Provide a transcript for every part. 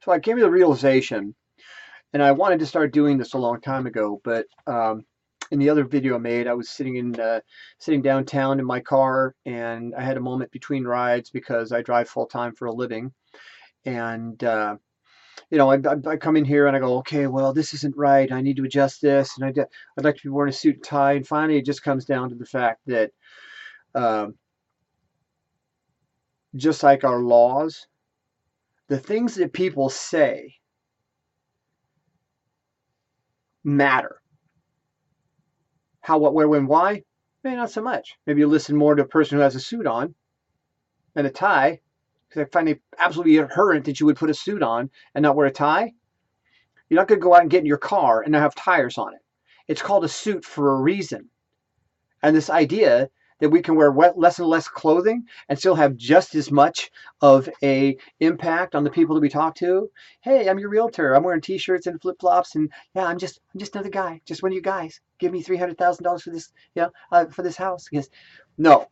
So I came to the realization, and I wanted to start doing this a long time ago, but in the other video I made, I was sitting downtown in my car, and I had a moment between rides because I drive full time for a living, and I come in here and I go, okay, well, this isn't right. I need to adjust this, and I'd like to be wearing a suit and tie. And finally, it just comes down to the fact that um, just like our laws, the things that people say matter. How, what, where, when, why? Maybe not so much. Maybe you listen more to a person who has a suit on and a tie, because I find it absolutely abhorrent that you would put a suit on and not wear a tie. You're not going to go out and get in your car and not have tires on it. It's called a suit for a reason. And this idea that we can wear less and less clothing and still have just as much of a impact on the people that we talk to. Hey, I'm your realtor. I'm wearing t-shirts and flip-flops, and yeah, I'm just another guy, just one of you guys. Give me $300,000 for this, for this house. Yes, no,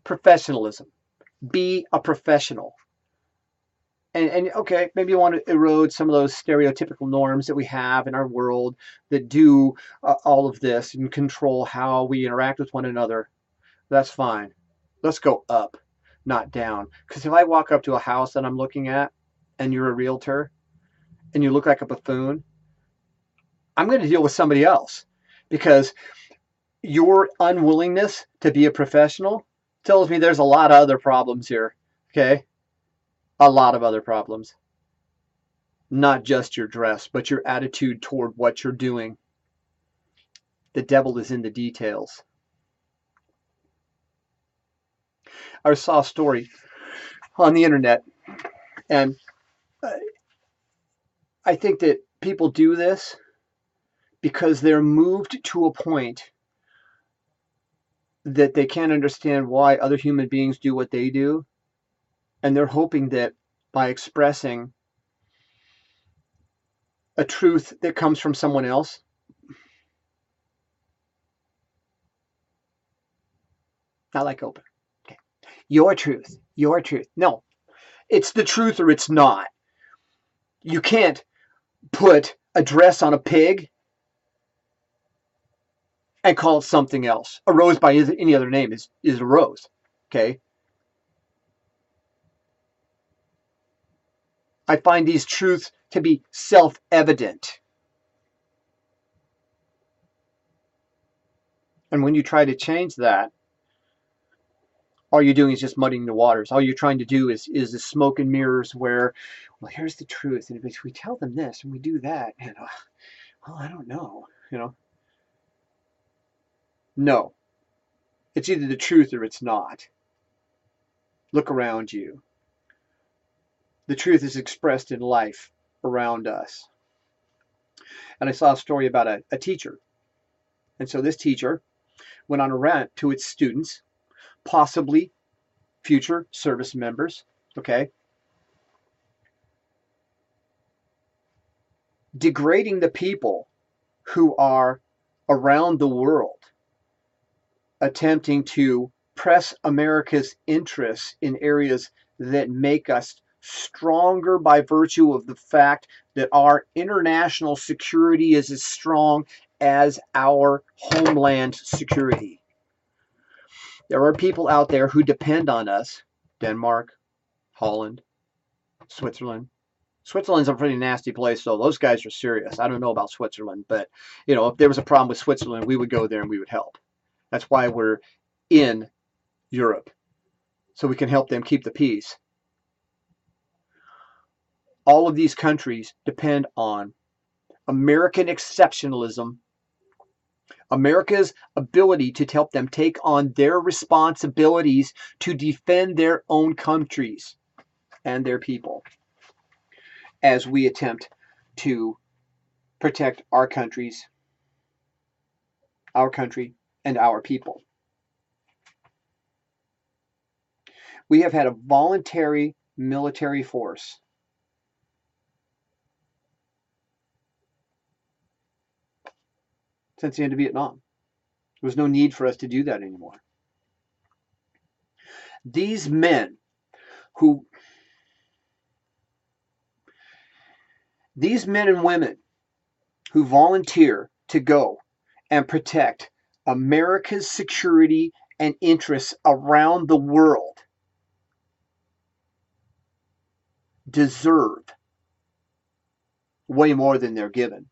professionalism. Be a professional. And okay, maybe you want to erode some of those stereotypical norms that we have in our world that do all of this and control how we interact with one another. That's fine. Let's go up, not down. Because if I walk up to a house that I'm looking at and you're a realtor and you look like a buffoon, I'm going to deal with somebody else, because your unwillingness to be a professional tells me there's a lot of other problems here. Okay? A lot of other problems. Not just your dress, but your attitude toward what you're doing. The devil is in the details. I saw a story on the internet, and I think that people do this because they're moved to a point that they can't understand why other human beings do what they do, and they're hoping that by expressing a truth that comes from someone else, not like Oprah. Okay. Your truth, your truth. No, it's the truth or it's not. You can't put a dress on a pig and call it something else. A rose by any other name is a rose. Okay. I find these truths to be self-evident. And when you try to change that, all you're doing is just muddying the waters. All you're trying to do is the smoke and mirrors where, well, here's the truth. And if we tell them this and we do that, and well, I don't know, No, it's either the truth or it's not. Look around you. The truth is expressed in life around us. And I saw a story about a teacher. And so this teacher went on a rant to its students, possibly future service members, okay, degrading the people who are around the world attempting to press America's interests in areas that make us stronger by virtue of the fact that our international security is as strong as our homeland security. There are people out there who depend on us. Denmark, Holland, Switzerland. Switzerland's a pretty nasty place, though. Those guys are serious. I don't know about Switzerland, but if there was a problem with Switzerland, we would go there and we would help. That's why we're in Europe, so we can help them keep the peace. All of these countries depend on American exceptionalism, America's ability to help them take on their responsibilities to defend their own countries and their people as we attempt to protect our country, and our people. We have had a voluntary military force since the end of Vietnam. There was no need for us to do that anymore. These men who These men and women who volunteer to go and protect America's security and interests around the world deserve way more than they're given.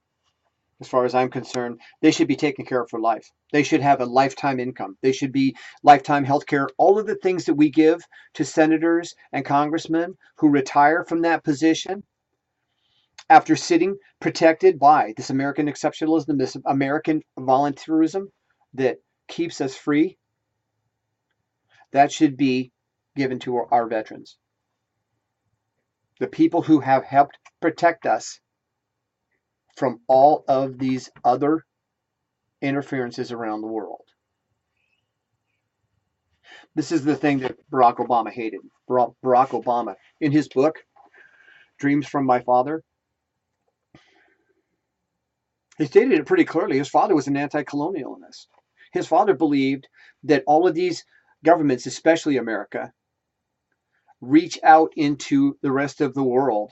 As far as I'm concerned, they should be taken care of for life. They should have a lifetime income. They should be lifetime health care. All of the things that we give to senators and congressmen who retire from that position after sitting protected by this American exceptionalism, this American volunteerism that keeps us free, that should be given to our veterans. The people who have helped protect us from all of these other interferences around the world. This is the thing that Barack Obama hated. Barack Obama, in his book, Dreams from My Father, he stated it pretty clearly. His father was an anti-colonialist. His father believed that all of these governments, especially America, reach out into the rest of the world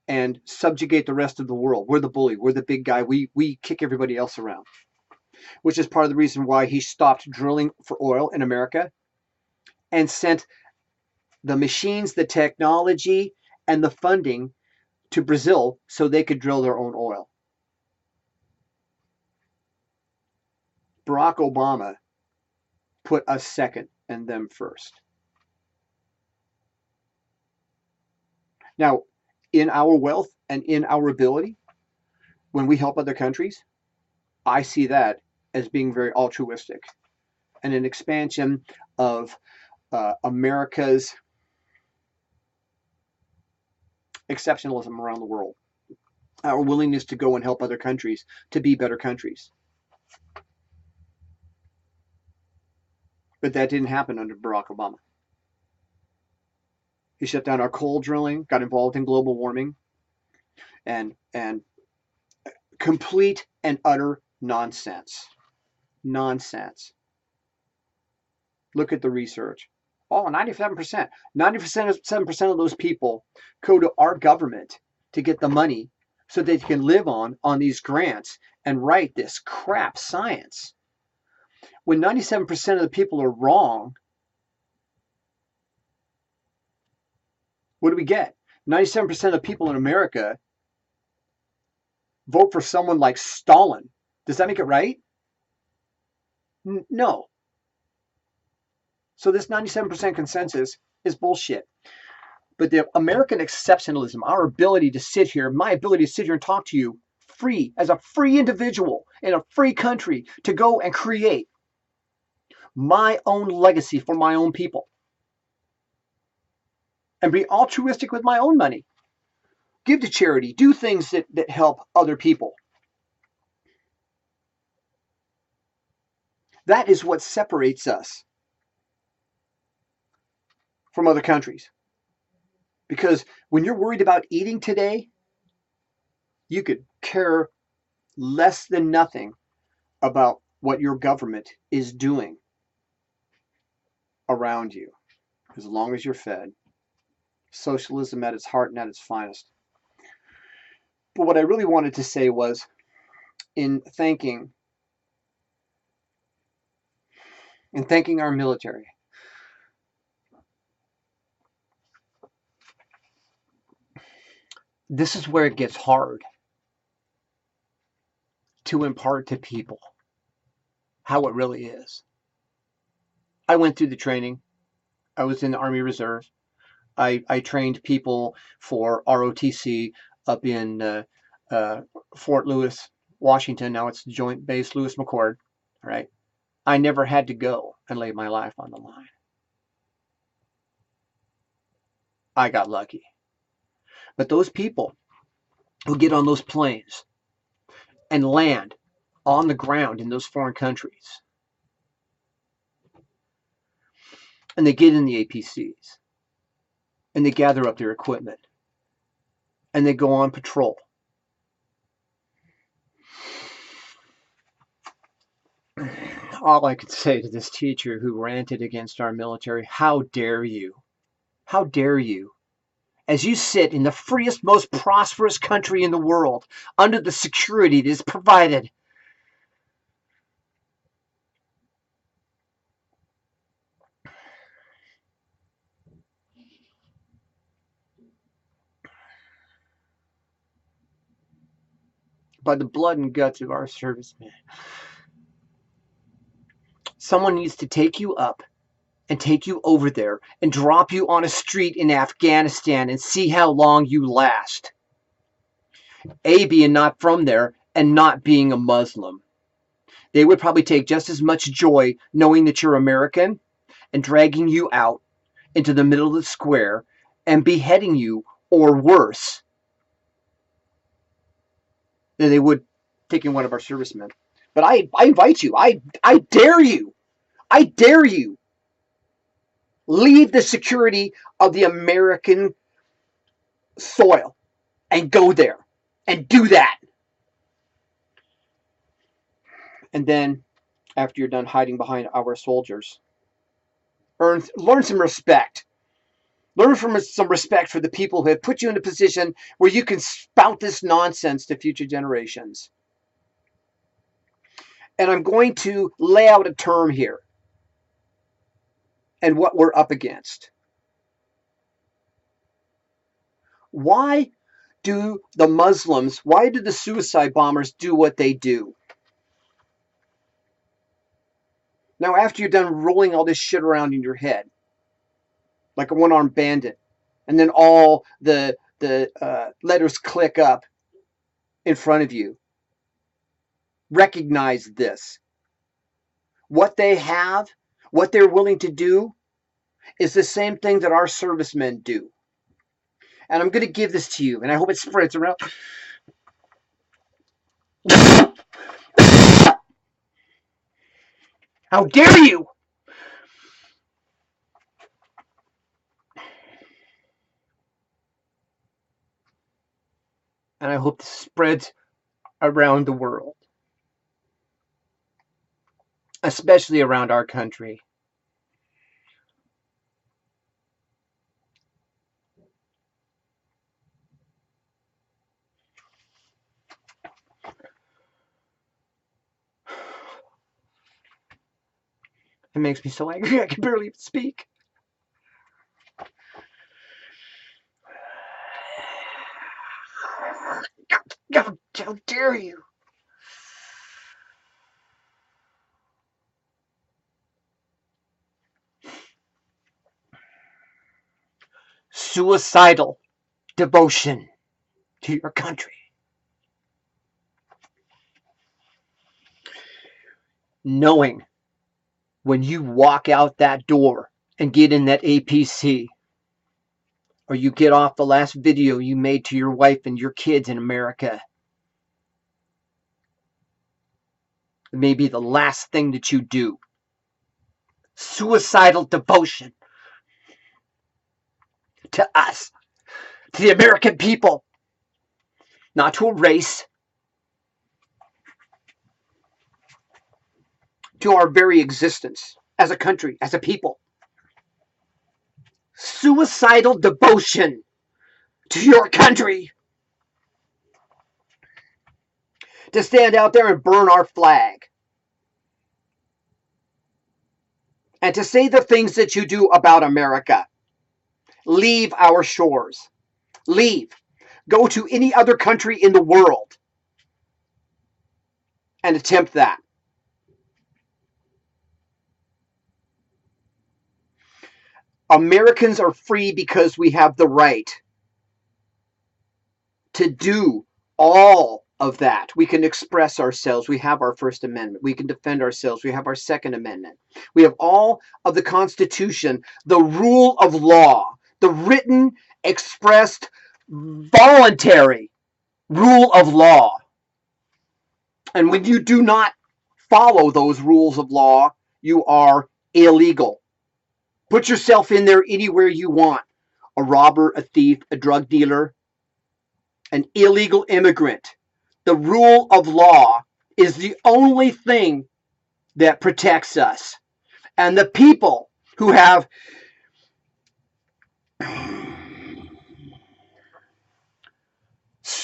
and subjugate the rest of the world. We're the bully. We're the big guy. We kick everybody else around, which is part of the reason why he stopped drilling for oil in America and sent the machines, the technology, and the funding to Brazil so they could drill their own oil. Barack Obama put us second and them first. Now, in our wealth and in our ability, when we help other countries, I see that as being very altruistic and an expansion of America's exceptionalism around the world, our willingness to go and help other countries to be better countries. But that didn't happen under Barack Obama. He shut down our coal drilling, got involved in global warming, and complete and utter nonsense. Nonsense. Look at the research. Oh, 97%. 97% of those people go to our government to get the money so they can live on these grants and write this crap science. When 97% of the people are wrong, what do we get? 97% of the people in America vote for someone like Stalin. Does that make it right? No. So this 97% consensus is bullshit. But the American exceptionalism, our ability to sit here, my ability to sit here and talk to you free, as a free individual in a free country, to go and create my own legacy for my own people and be altruistic with my own money, give to charity, do things that help other people. That is what separates us from other countries. Because when you're worried about eating today, you could care less than nothing about what your government is doing around you, as long as you're fed. Socialism at its heart and at its finest. But what I really wanted to say was, in thanking our military, this is where it gets hard to impart to people how it really is. I went through the training. I was in the Army Reserve. I trained people for ROTC up in Fort Lewis, Washington. Now it's Joint Base Lewis-McChord. All right. I never had to go and lay my life on the line. I got lucky. But those people who get on those planes and land on the ground in those foreign countries, and they get in the APCs, and they gather up their equipment, and they go on patrol. All I could say to this teacher who ranted against our military, how dare you? How dare you as you sit in the freest, most prosperous country in the world under the security that is provided. By the blood and guts of our servicemen. Someone needs to take you up and take you over there and drop you on a street in Afghanistan and see how long you last. A, being not from there, and not being a Muslim. They would probably take just as much joy knowing that you're American and dragging you out into the middle of the square and beheading you, or worse, than they would taking one of our servicemen. But I invite you, I dare you, I dare you, leave the security of the American soil and go there and do that. And then, after you're done hiding behind our soldiers, learn some respect. Learn from some respect for the people who have put you in a position where you can spout this nonsense to future generations. And I'm going to lay out a term here and what we're up against. Why do the Muslims, why do the suicide bombers do what they do? Now, after you're done rolling all this shit around in your head, like a one-armed bandit, and then all the letters click up in front of you, recognize this. What they have, what they're willing to do, is the same thing that our servicemen do. And I'm going to give this to you, and I hope it spreads around. How dare you! And I hope this spreads around the world, especially around our country. It makes me so angry I can barely even speak. How dare you! Suicidal devotion to your country. Knowing when you walk out that door and get in that APC, or you get off the last video you made to your wife and your kids in America, it may be the last thing that you do. Suicidal devotion to us, to the American people, not to a race, to our very existence as a country, as a people. Suicidal devotion to your country. To stand out there and burn our flag. And to say the things that you do about America. Leave our shores. Leave. Go to any other country in the world and attempt that. Americans are free because we have the right to do all of that. We can express ourselves. We have our First Amendment. We can defend ourselves. We have our Second Amendment. We have all of the Constitution, the rule of law, the written, expressed, voluntary rule of law. And when you do not follow those rules of law, you are illegal. Put yourself in there anywhere you want. A robber, a thief, a drug dealer, an illegal immigrant. The rule of law is the only thing that protects us. And the people who have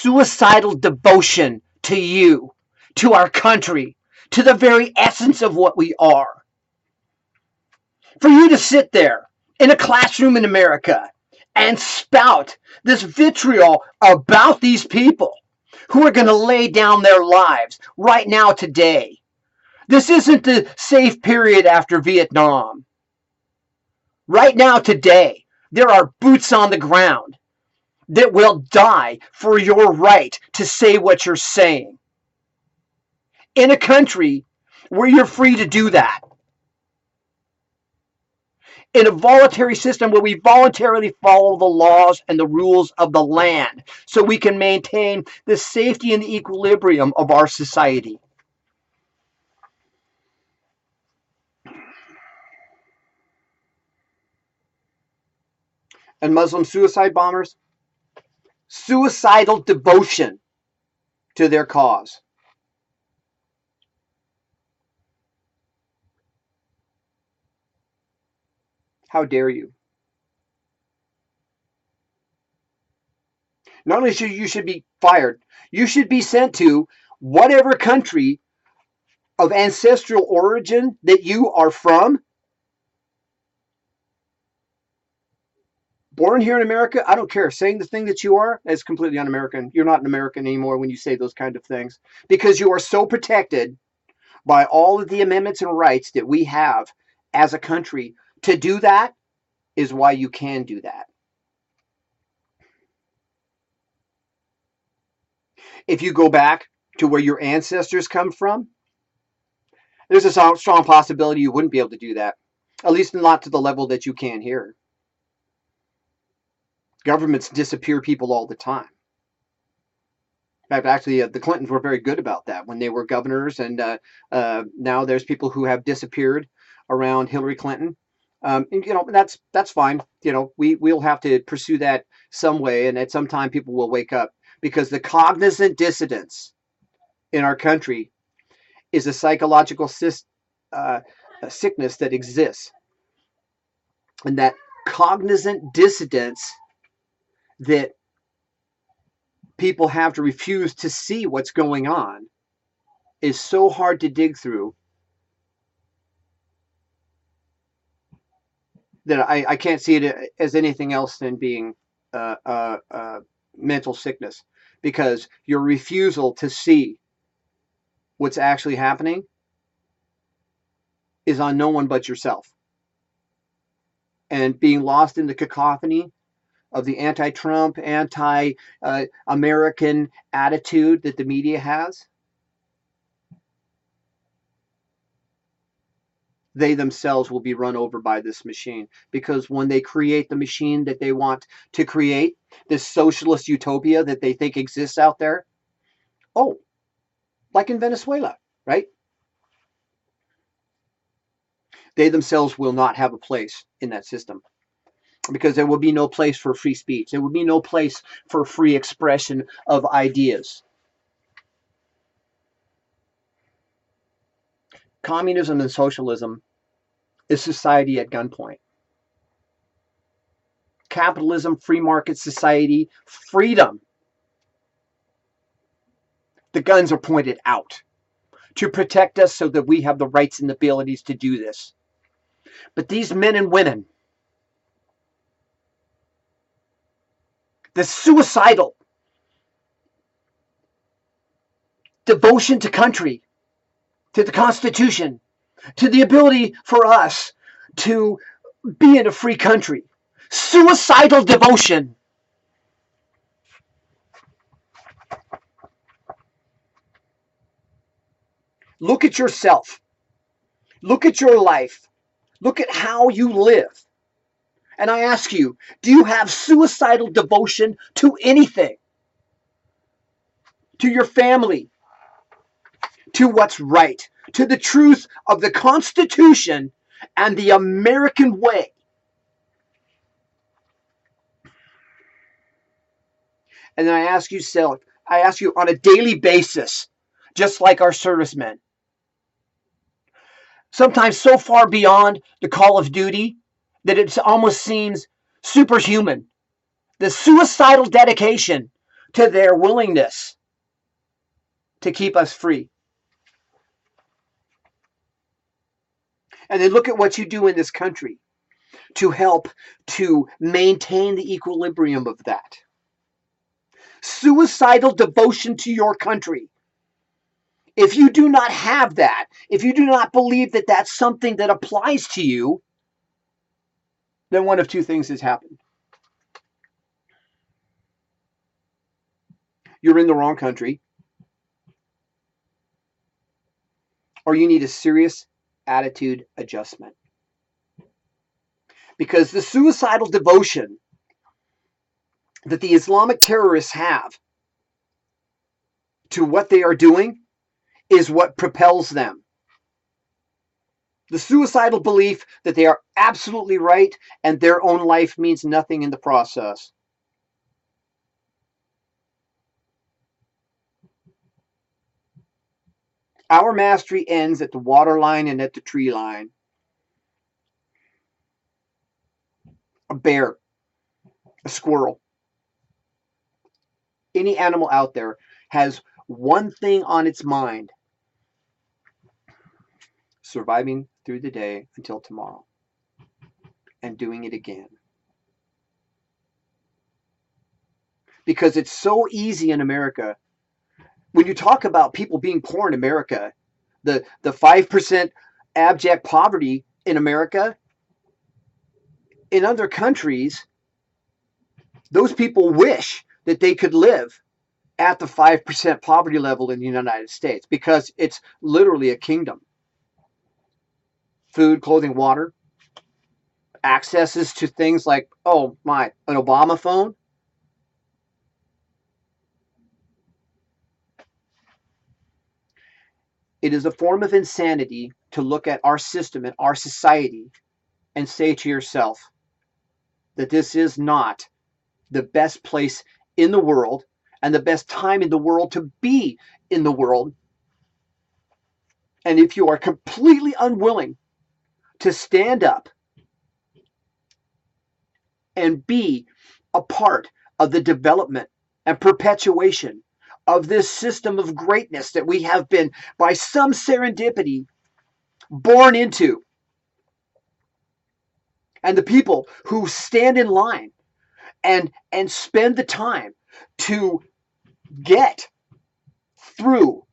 suicidal devotion to you, to our country, to the very essence of what we are. For you to sit there in a classroom in America and spout this vitriol about these people who are going to lay down their lives right now today. This isn't the safe period after Vietnam. Right now today, there are boots on the ground that will die for your right to say what you're saying. In a country where you're free to do that. In a voluntary system where we voluntarily follow the laws and the rules of the land so we can maintain the safety and the equilibrium of our society. And Muslim suicide bombers, suicidal devotion to their cause. How dare you? Not only should you be fired, you should be sent to whatever country of ancestral origin that you are from. Born here in America, I don't care. Saying the thing that you are is completely un-American. You're not an American anymore when you say those kind of things, because you are so protected by all of the amendments and rights that we have as a country. To do that is why you can do that. If you go back to where your ancestors come from, there's a strong possibility you wouldn't be able to do that. At least not to the level that you can here. Governments disappear people all the time. In fact, actually, the Clintons were very good about that when they were governors, and now there's people who have disappeared around Hillary Clinton. And, that's fine. We'll have to pursue that some way, and at some time people will wake up, because the cognizant dissidence in our country is a psychological sickness that exists, and that cognizant dissidence that people have to refuse to see what's going on is so hard to dig through that I can't see it as anything else than being mental sickness, because your refusal to see what's actually happening is on no one but yourself. And being lost in the cacophony of the anti-Trump, anti-American attitude that the media has, they themselves will be run over by this machine. Because when they create the machine that they want to create, this socialist utopia that they think exists out there, like in Venezuela, right? They themselves will not have a place in that system, because there will be no place for free speech. There will be no place for free expression of ideas. Communism and socialism is society at gunpoint. Capitalism, free market society, freedom. The guns are pointed out to protect us so that we have the rights and abilities to do this. But these men and women, the suicidal devotion to country, to the Constitution, to the ability for us to be in a free country. Suicidal devotion. Look at yourself. Look at your life. Look at how you live. And I ask you, do you have suicidal devotion to anything? To your family? To what's right? To the truth of the Constitution and the American way? And then I ask you on a daily basis, just like our servicemen, sometimes so far beyond the call of duty that it almost seems superhuman. The suicidal dedication to their willingness to keep us free. And then look at what you do in this country to help to maintain the equilibrium of that. Suicidal devotion to your country. If you do not have that, if you do not believe that that's something that applies to you, then one of two things has happened. You're in the wrong country, or you need a serious attitude adjustment. Because the suicidal devotion that the Islamic terrorists have to what they are doing is what propels them. The suicidal belief that they are absolutely right and their own life means nothing in the process. Our mastery ends at the water line and at the tree line. A bear, a squirrel, any animal out there has one thing on its mind: surviving through the day until tomorrow and doing it again. Because it's so easy in America. When you talk about people being poor in America, the 5% abject poverty in America, in other countries, those people wish that they could live at the 5% poverty level in the United States because it's literally a kingdom. Food, clothing, water, accesses to things like, oh my, an Obama phone. It is a form of insanity to look at our system and our society and say to yourself that this is not the best place in the world and the best time in the world to be in the world. And if you are completely unwilling to stand up and be a part of the development and perpetuation of this system of greatness that we have been, by some serendipity, born into, and the people who stand in line and spend the time to get through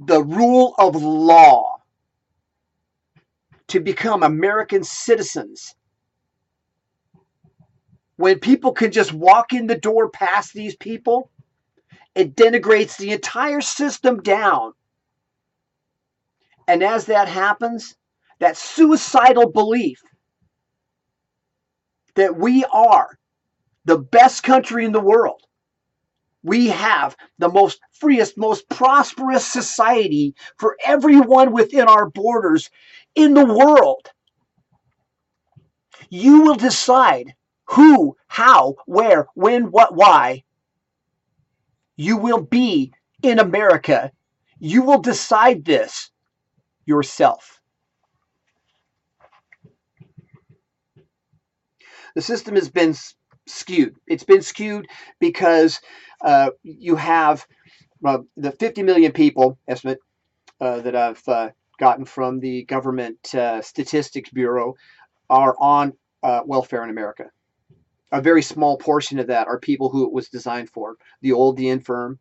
the rule of law to become American citizens, when people can just walk in the door past these people, it denigrates the entire system down. And as that happens, that suicidal belief that we are the best country in the world, we have the most freest, most prosperous society for everyone within our borders in the world. You will decide who, how, where, when, what, why you will be in America. You will decide this yourself. The system has been skewed. It's been skewed because you have the 50 million people estimate that I've gotten from the Government Statistics Bureau are on welfare in America. A very small portion of that are people who it was designed for. The old, the infirm,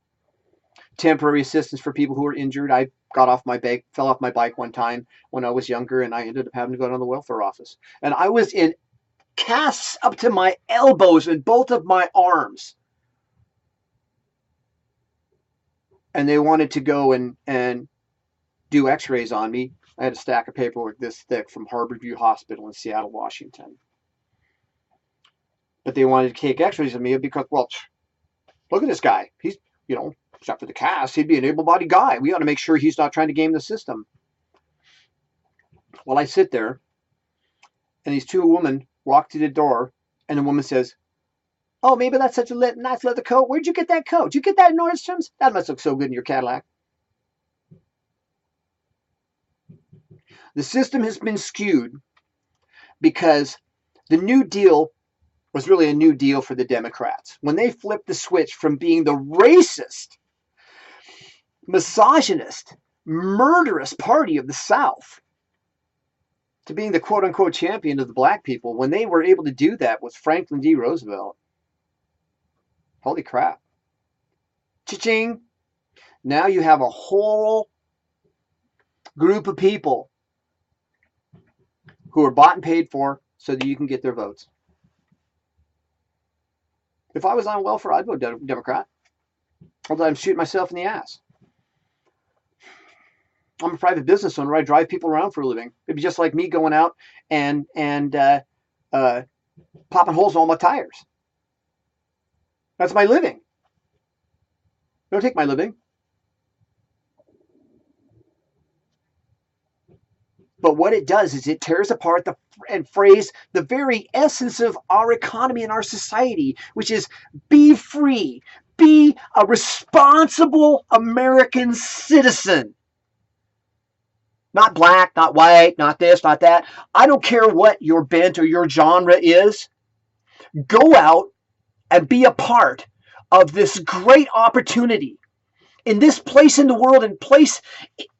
temporary assistance for people who are injured. I fell off my bike one time when I was younger, and I ended up having to go down to the welfare office. And I was in casts up to my elbows in both of my arms. And they wanted to go and do x-rays on me. I had a stack of paperwork this thick from Harborview Hospital in Seattle, Washington. But they wanted to take x-rays of me because, well, look at this guy. He's, except for the cast, he'd be an able-bodied guy. We ought to make sure he's not trying to game the system. Well, I sit there, and these two women walk to the door, and the woman says, oh, maybe that's such a nice leather coat. Where'd you get that coat? Did you get that at Nordstrom's? That must look so good in your Cadillac. The system has been skewed because the New Deal was really a new deal for the Democrats. When they flipped the switch from being the racist, misogynist, murderous party of the South to being the quote-unquote champion of the black people, when they were able to do that with Franklin D. Roosevelt, holy crap. Cha-ching! Now you have a whole group of people who are bought and paid for so that you can get their votes. If I was on welfare, I'd vote Democrat. Although I'm shooting myself in the ass. I'm a private business owner. I drive people around for a living. It'd be just like me going out and popping holes in all my tires. That's my living. Don't take my living. But what it does is it tears apart and frays the very essence of our economy and our society, which is be free, be a responsible American citizen. Not black, not white, not this, not that. I don't care what your bent or your genre is. Go out and be a part of this great opportunity in this place in the world and place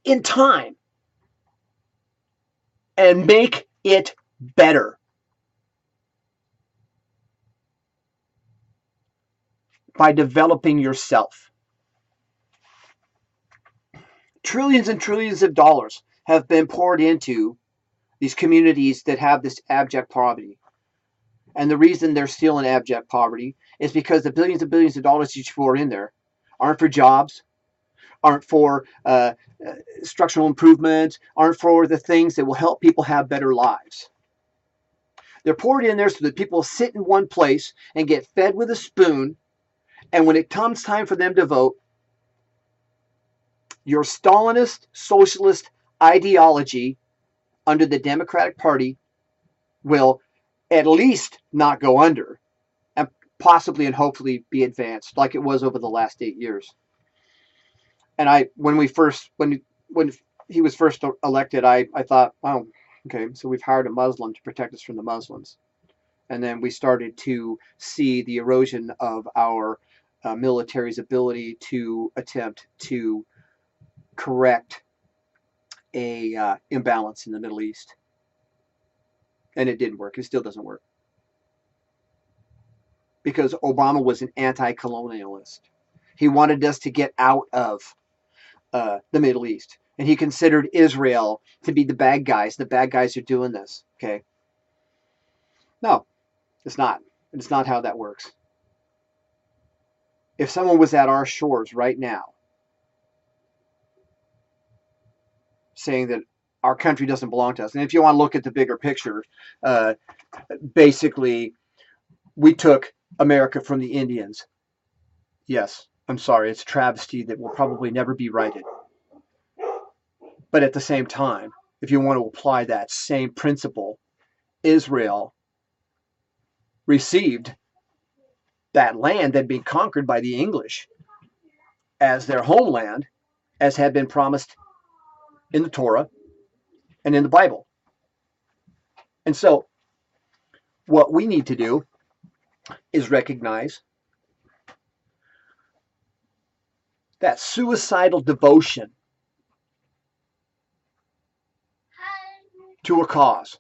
in time, and make it better. By developing yourself. Trillions and trillions of dollars have been poured into these communities that have this abject poverty. And the reason they're still in abject poverty is because the billions and billions of dollars you pour in there aren't for jobs, aren't for structural improvements, aren't for the things that will help people have better lives. They're poured in there so that people sit in one place and get fed with a spoon, and when it comes time for them to vote, your Stalinist, socialist ideology under the Democratic Party will at least not go under, and possibly and hopefully be advanced like it was over the last 8 years. And when he was first elected, I thought, oh, okay, so we've hired a Muslim to protect us from the Muslims. And then we started to see the erosion of our military's ability to attempt to correct a imbalance in the Middle East. And it didn't work. It still doesn't work. Because Obama was an anti-colonialist. He wanted us to get out of the Middle East. And he considered Israel to be the bad guys. The bad guys are doing this. Okay? No, it's not. It's not how that works. If someone was at our shores right now saying that our country doesn't belong to us, and if you want to look at the bigger picture, basically, we took America from the Indians. Yes, I'm sorry, it's a travesty that will probably never be righted. But at the same time, if you want to apply that same principle, Israel received that land that had been conquered by the English as their homeland, as had been promised in the Torah and in the Bible. And so what we need to do is recognize that suicidal devotion to a cause,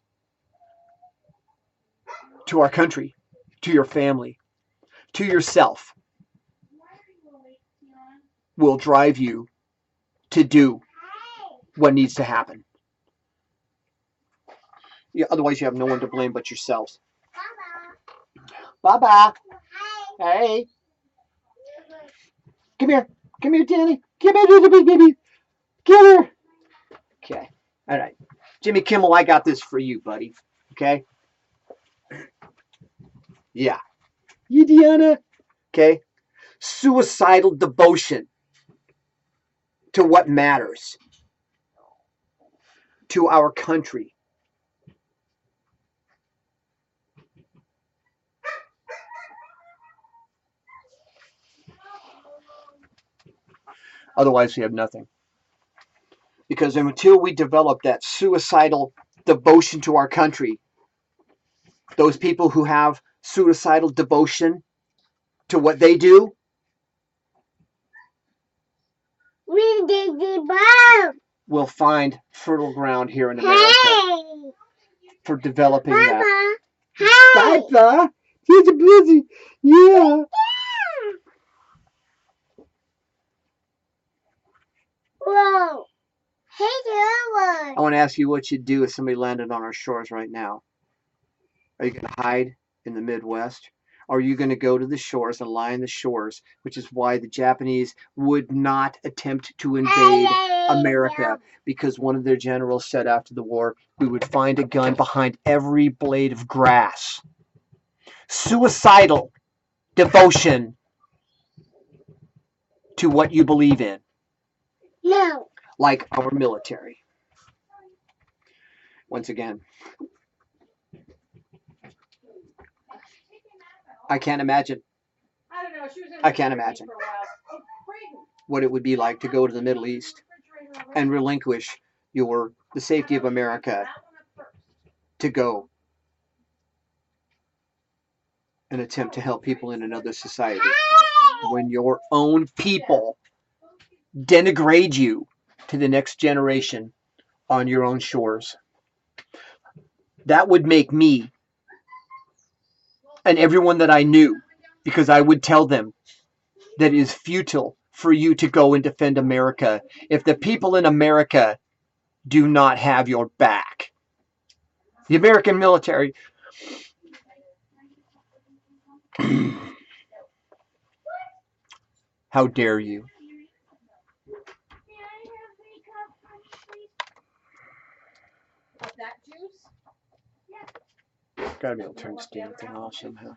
to our country, to your family, to yourself, will drive you to do what needs to happen. Yeah, otherwise you have no one to blame but yourselves. Baba. Hey. Come here. Come here, Danny. Come here, little baby. Come here. Okay. All right. Jimmy Kimmel, I got this for you, buddy. Okay? Yeah. You, Deanna? Okay? Suicidal devotion to what matters. To our country. Otherwise, we have nothing. Because until we develop that suicidal devotion to our country, those people who have suicidal devotion to what they do? We'll find fertile ground here in America for developing that. Papa, he's a busy. Yeah. Whoa. Hey, I want to ask you what you'd do if somebody landed on our shores right now. Are you going to hide in the Midwest? Are you going to go to the shores and lie on the shores, which is why the Japanese would not attempt to invade America, because one of their generals said after the war, we would find a gun behind every blade of grass. Suicidal devotion to what you believe in. No. Like our military. Once again, I can't imagine. I can't imagine what it would be like to go to the Middle East and relinquish the safety of America to go and attempt to help people in another society when your own people denigrate you to the next generation on your own shores. That would make me and everyone that I knew, because I would tell them that it is futile for you to go and defend America if the people in America do not have your back. The American military. How dare you? Gotta be able to turn this damn thing off somehow.